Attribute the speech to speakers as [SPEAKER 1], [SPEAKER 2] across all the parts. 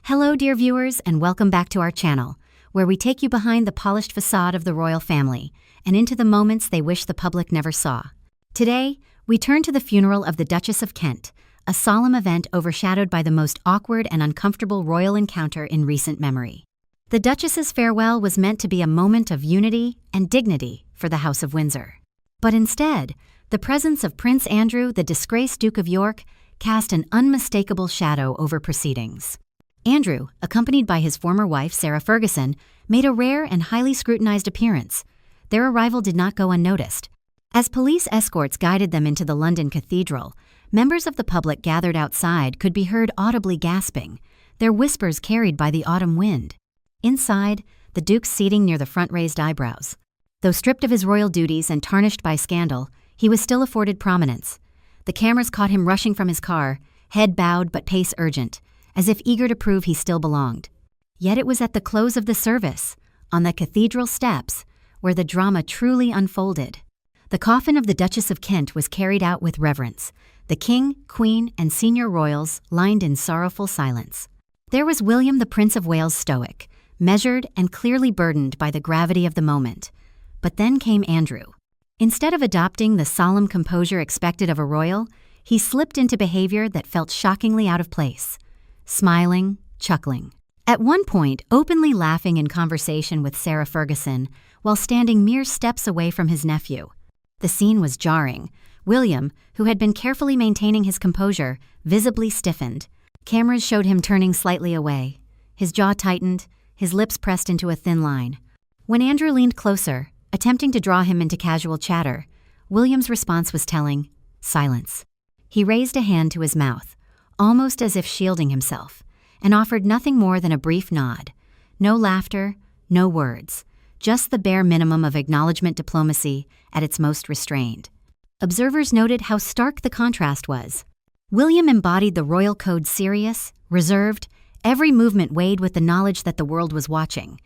[SPEAKER 1] Hello, dear viewers, and welcome back to our channel, where we take you behind the polished facade of the royal family and into the moments they wish the public never saw. Today, we turn to the funeral of the Duchess of Kent, a solemn event overshadowed by the most awkward and uncomfortable royal encounter in recent memory. The Duchess's farewell was meant to be a moment of unity and dignity for the House of Windsor. But instead, the presence of Prince Andrew, the disgraced Duke of York, cast an unmistakable shadow over proceedings. Andrew, accompanied by his former wife Sarah Ferguson, made a rare and highly scrutinized appearance. Their arrival did not go unnoticed. As police escorts guided them into the London Cathedral, members of the public gathered outside could be heard audibly gasping, their whispers carried by the autumn wind. Inside, the Duke's seating near the front raised eyebrows. Though stripped of his royal duties and tarnished by scandal, he was still afforded prominence. The cameras caught him rushing from his car, head bowed but pace urgent, as if eager to prove he still belonged. Yet it was at the close of the service, on the cathedral steps, where the drama truly unfolded. The coffin of the Duchess of Kent was carried out with reverence, the King, Queen, and senior royals lined in sorrowful silence. There was William, the Prince of Wales, stoic, measured and clearly burdened by the gravity of the moment. But then came Andrew. Instead of adopting the solemn composure expected of a royal, he slipped into behavior that felt shockingly out of place. Smiling, chuckling. At one point, openly laughing in conversation with Sarah Ferguson, while standing mere steps away from his nephew. The scene was jarring. William, who had been carefully maintaining his composure, visibly stiffened. Cameras showed him turning slightly away. His jaw tightened, his lips pressed into a thin line. When Andrew leaned closer, attempting to draw him into casual chatter, William's response was telling: silence. He raised a hand to his mouth, almost as if shielding himself, and offered nothing more than a brief nod. No laughter, no words, just the bare minimum of acknowledgement diplomacy at its most restrained. Observers noted how stark the contrast was. William embodied the royal code, serious, reserved, every movement weighed with the knowledge that the world was watching.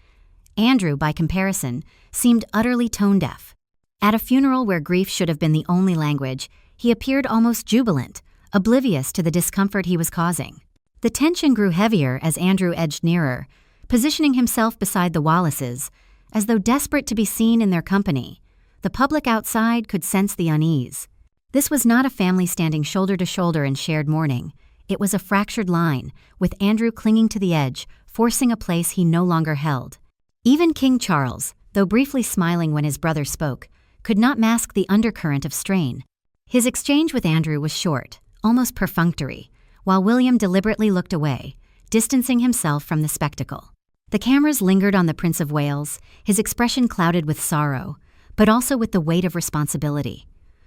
[SPEAKER 1] Andrew, by comparison, seemed utterly tone-deaf. At a funeral where grief should have been the only language, he appeared almost jubilant, oblivious to the discomfort he was causing. The tension grew heavier as Andrew edged nearer, positioning himself beside the Wallaces, as though desperate to be seen in their company. The public outside could sense the unease. This was not a family standing shoulder to shoulder in shared mourning. It was a fractured line, with Andrew clinging to the edge, forcing a place he no longer held. Even King Charles, though briefly smiling when his brother spoke, could not mask the undercurrent of strain. His exchange with Andrew was short, almost perfunctory, while William deliberately looked away, distancing himself from the spectacle. The cameras lingered on the Prince of Wales, his expression clouded with sorrow, but also with the weight of responsibility.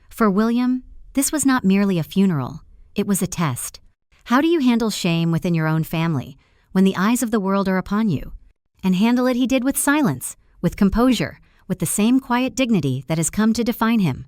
[SPEAKER 1] For William, this was not merely a funeral, it was a test. How do you handle shame within your own family, when the eyes of the world are upon you? And handle it he did with silence, with composure, with the same quiet dignity that has come to define him.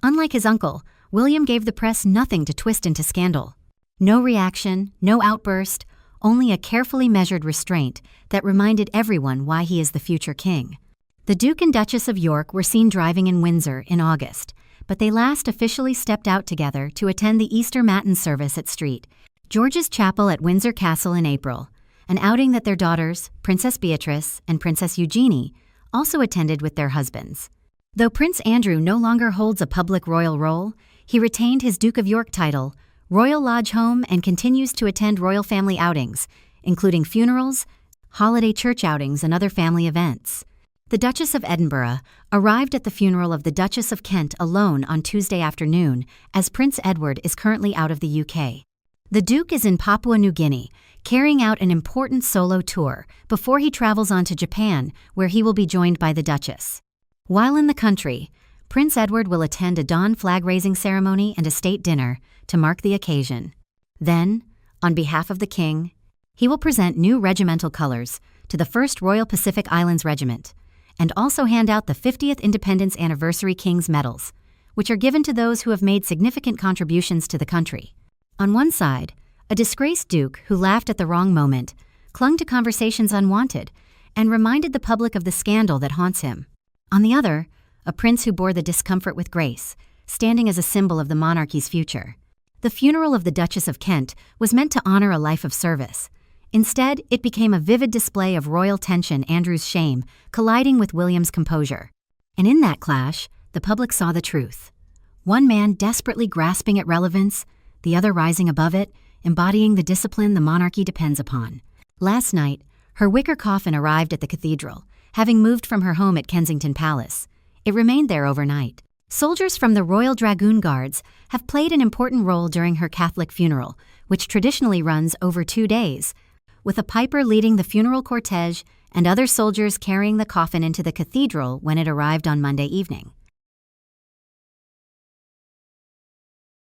[SPEAKER 1] Unlike his uncle, William gave the press nothing to twist into scandal. No reaction, no outburst, only a carefully measured restraint that reminded everyone why he is the future king. The Duke and Duchess of York were seen driving in Windsor in August, but they last officially stepped out together to attend the Easter Mattins Service at St. George's Chapel at Windsor Castle in April, an outing that their daughters, Princess Beatrice and Princess Eugenie, also attended with their husbands. Though Prince Andrew no longer holds a public royal role, he retained his Duke of York title, Royal Lodge home, and continues to attend royal family outings, including funerals, holiday church outings, and other family events. The Duchess of Edinburgh arrived at the funeral of the Duchess of Kent alone on Tuesday afternoon, as Prince Edward is currently out of the UK. The Duke is in Papua New Guinea, carrying out an important solo tour before he travels on to Japan, where he will be joined by the Duchess. While in the country, Prince Edward will attend a dawn flag-raising ceremony and a state dinner to mark the occasion. Then, on behalf of the King, he will present new regimental colors to the 1st Royal Pacific Islands Regiment, and also hand out the 50th Independence Anniversary King's Medals, which are given to those who have made significant contributions to the country. On one side, a disgraced duke who laughed at the wrong moment, clung to conversations unwanted, and reminded the public of the scandal that haunts him. On the other, a prince who bore the discomfort with grace, standing as a symbol of the monarchy's future. The funeral of the Duchess of Kent was meant to honor a life of service. Instead, it became a vivid display of royal tension, Andrew's shame colliding with William's composure. And in that clash, the public saw the truth. One man desperately grasping at relevance, the other rising above it, embodying the discipline the monarchy depends upon. Last night, her wicker coffin arrived at the cathedral, having moved from her home at Kensington Palace. It remained there overnight. Soldiers from the Royal Dragoon Guards have played an important role during her Catholic funeral, which traditionally runs over 2 days, with a piper leading the funeral cortege and other soldiers carrying the coffin into the cathedral when it arrived on Monday evening.